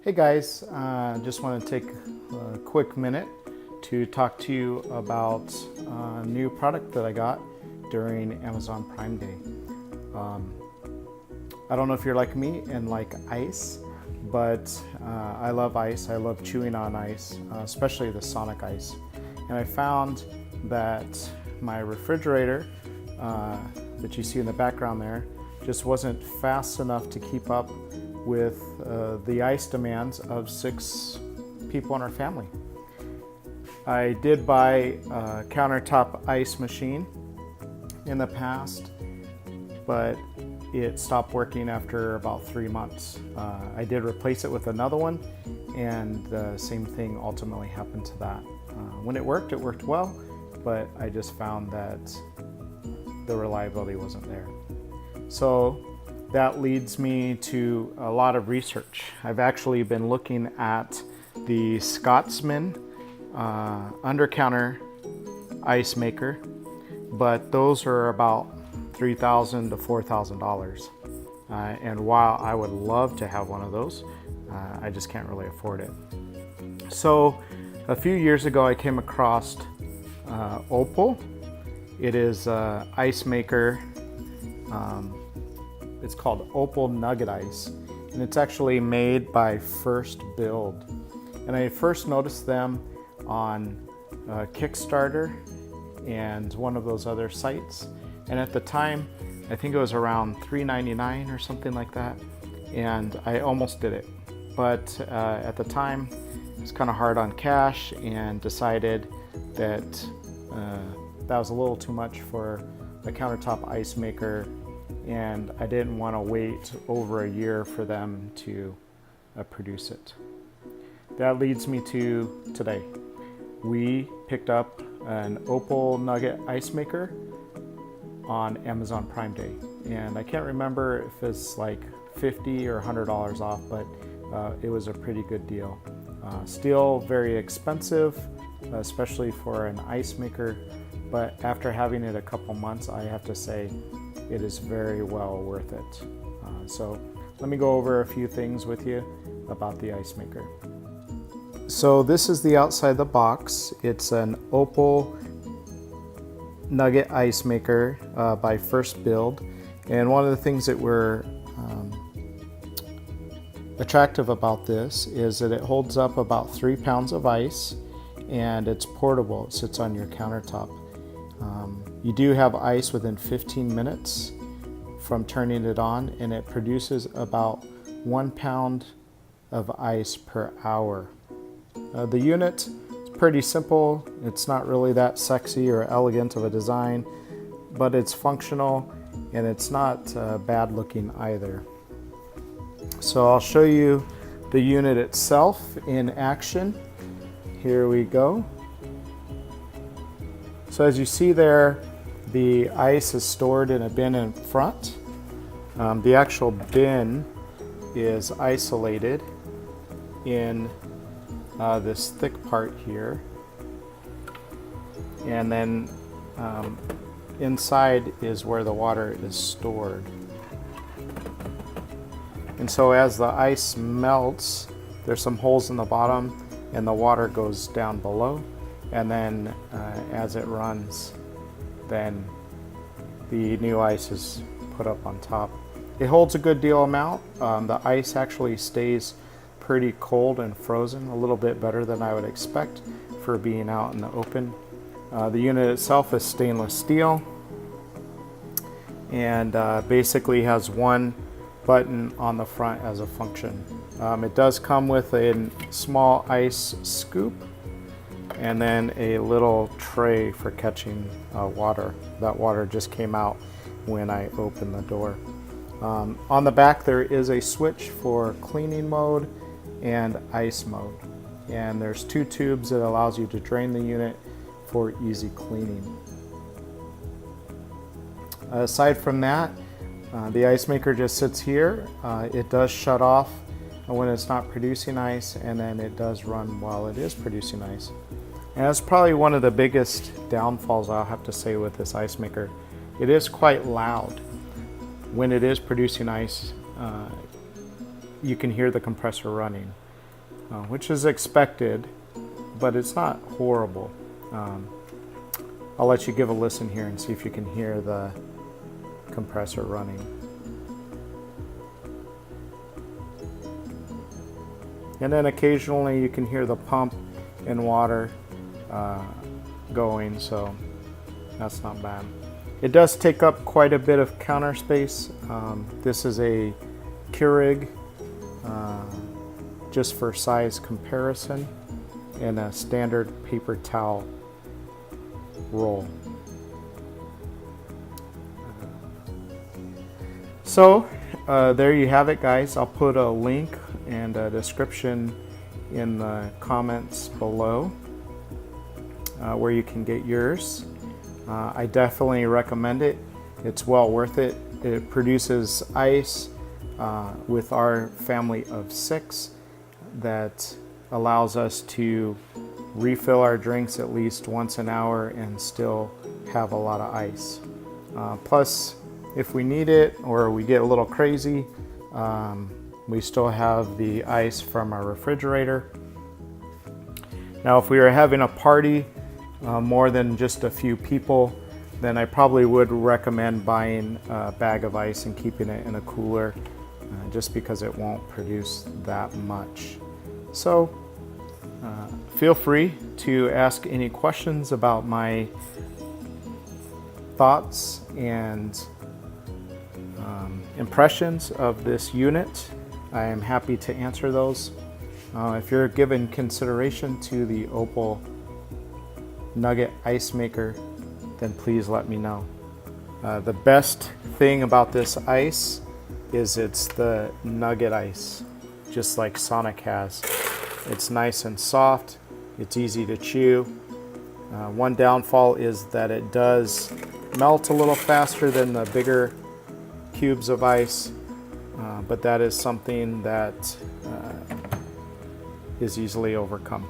Hey guys, just want to take a quick minute to talk to you about a new product that I got during Amazon Prime Day. I don't know if you're like me and like ice, but I love ice. I love chewing on ice, especially the Sonic ice. And I found that my refrigerator that you see in the background there just wasn't fast enough to keep up with the ice demands of 6 people in our family. I did buy a countertop ice machine in the past, but it stopped working after about 3 months. I did replace it with another one, and the same thing ultimately happened to that. When it worked well, but I just found that the reliability wasn't there. So that leads me to a lot of research. I've actually been looking at the Scotsman under-counter ice maker, but those are about $3,000 to $4,000. And while I would love to have one of those, I just can't really afford it. So a few years ago, I came across Opal. It is an ice maker. It's called Opal Nugget Ice, and it's actually made by FirstBuild. And I first noticed them on Kickstarter and one of those other sites. And at the time, I think it was around $3.99 or something like that. And I almost did it. But at the time, it was kind of hard on cash, and decided that that was a little too much for a countertop ice maker, and I didn't want to wait over a year for them to produce it. That leads me to today. We picked up an Opal Nugget Ice Maker on Amazon Prime Day, and I can't remember if it's like $50 or $100 off, but it was a pretty good deal. Still very expensive, especially for an ice maker, but after having it a couple months, I have to say it is very well worth it. So let me go over a few things with you about the ice maker. So this is the outside of the box. It's an Opal Nugget Ice Maker by FirstBuild. And one of the things that were attractive about this is that it holds up about 3 pounds of ice, and it's portable. It sits on your countertop. You do have ice within 15 minutes from turning it on, and it produces about 1 pound of ice per hour. The unit is pretty simple. It's not really that sexy or elegant of a design, but it's functional, and it's not bad looking either. So I'll show you the unit itself in action. Here we go. So as you see there, the ice is stored in a bin in front. The actual bin is isolated in this thick part here. And then inside is where the water is stored. And so as the ice melts, there's some holes in the bottom, and the water goes down below. And then as it runs, then the new ice is put up on top. It holds a good deal amount. The ice actually stays pretty cold and frozen, a little bit better than I would expect for being out in the open. The unit itself is stainless steel, and basically has one button on the front as a function. It does come with a small ice scoop, and then a little tray for catching water. That water just came out when I opened the door. On the back there is a switch for cleaning mode and ice mode. And there's 2 tubes that allows you to drain the unit for easy cleaning. Aside from that, the ice maker just sits here. It does shut off when it's not producing ice, and then it does run while it is producing ice. And that's probably one of the biggest downfalls I'll have to say with this ice maker. It is quite loud. When it is producing ice, you can hear the compressor running. which is expected, but it's not horrible. I'll let you give a listen here and see if you can hear the compressor running. And then occasionally you can hear the pump and water going, so that's not bad. It does take up quite a bit of counter space. This is a Keurig, just for size comparison, and a standard paper towel roll. So there you have it, guys. I'll put a link and a description in the comments below where you can get yours. I definitely recommend it. It's well worth it. It produces ice with our family of 6 that allows us to refill our drinks at least once an hour and still have a lot of ice. Plus, if we need it or we get a little crazy, we still have the ice from our refrigerator. Now, if we were having a party more than just a few people, then I probably would recommend buying a bag of ice and keeping it in a cooler, just because it won't produce that much. So feel free to ask any questions about my thoughts and impressions of this unit. I am happy to answer those. If you're giving consideration to the Opal Nugget Ice Maker, then please let me know. The best thing about this ice is it's the nugget ice, just like Sonic has. It's nice and soft, it's easy to chew. One downfall is that it does melt a little faster than the bigger cubes of ice, but that is something that is easily overcome.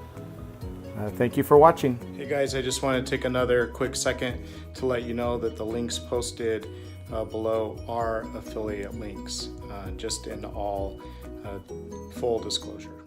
Thank you for watching. Hey guys, I just want to take another quick second to let you know that the links posted below are affiliate links, just in all full disclosure.